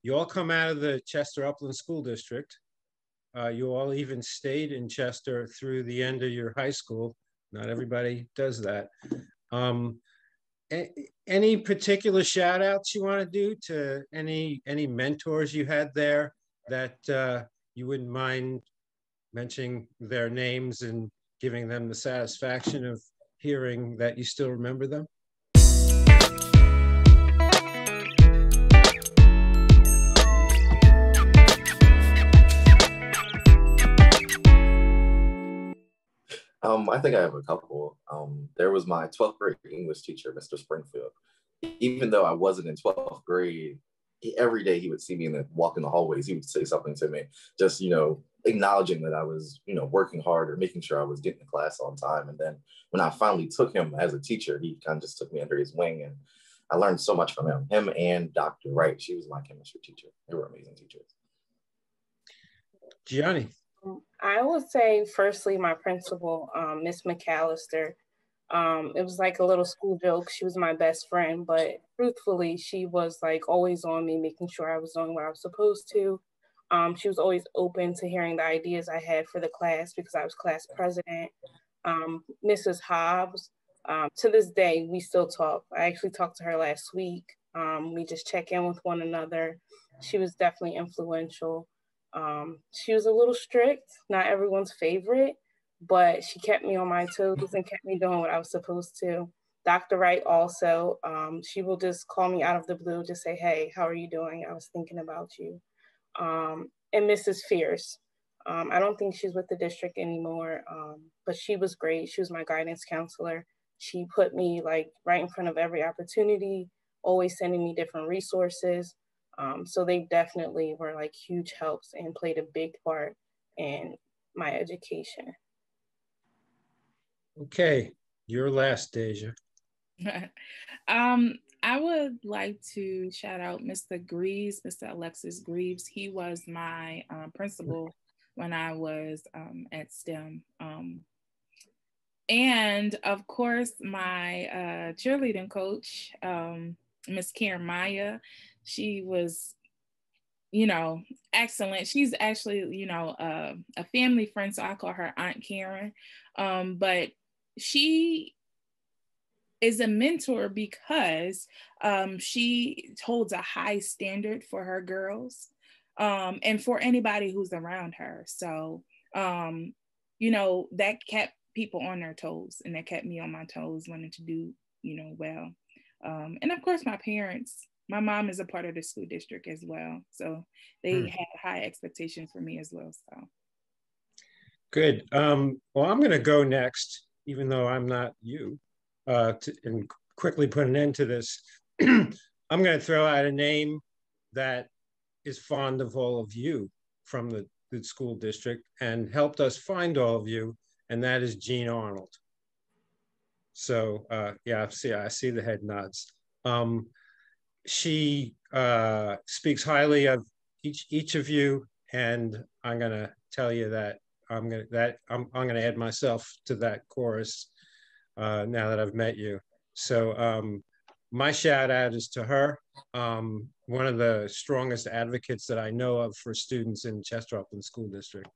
You all come out of the Chester Upland School District. You all even stayed in Chester through the end of your high school. Not everybody does that. Any particular shout outs you want to do to any mentors you had there that you wouldn't mind mentioning their names and giving them the satisfaction of hearing that you still remember them? I think I have a couple. There was my 12th grade English teacher, Mr. Springfield. Even though I wasn't in 12th grade, every day he would see me walk in the hallways. He would say something to me, just, acknowledging that I was, working hard or making sure I was getting to class on time. And then when I finally took him as a teacher, he kind of just took me under his wing, and I learned so much from him and Dr. Wright. She was my chemistry teacher. They were amazing teachers. Gyanni. I would say, firstly, my principal, Miss McAllister. It was like a little school joke. She was my best friend, but truthfully, she was like always on me, making sure I was doing what I was supposed to. She was always open to hearing the ideas I had for the class because I was class president. Mrs. Hobbs, to this day, we still talk. I actually talked to her last week. We just check in with one another. She was definitely influential. She was a little strict, not everyone's favorite, but she kept me on my toes and kept me doing what I was supposed to. Dr. Wright also, she will just call me out of the blue, just say, hey, how are you doing? I was thinking about you. And Mrs. Fierce, I don't think she's with the district anymore, but she was great. She was my guidance counselor. She put me like right in front of every opportunity, always sending me different resources. So they definitely were like huge helps and played a big part in my education. Okay, your last, Daija. I would like to shout out Mr. Greaves, Mr. Alexis Greaves. He was my principal when I was at STEM. And of course, my cheerleading coach, Miss Karen Maya. She was, excellent. She's actually, a family friend, so I call her Aunt Karen. But she is a mentor because she holds a high standard for her girls and for anybody who's around her. So, that kept people on their toes, and that kept me on my toes, wanting to do, well. And of course, my parents. My mom is a part of the school district as well. So they had high expectations for me as well. So. Good. Well, I'm going to go next, even though I'm not you, and quickly put an end to this. I'm going to throw out a name that is fond of all of you from the school district and helped us find all of you, and that is Jean Arnold. So yeah, I see the head nods. She speaks highly of each of you, and I'm going to tell you that I'm going to add myself to that chorus now that I've met you. So my shout out is to her, one of the strongest advocates that I know of for students in Chester Upland School District.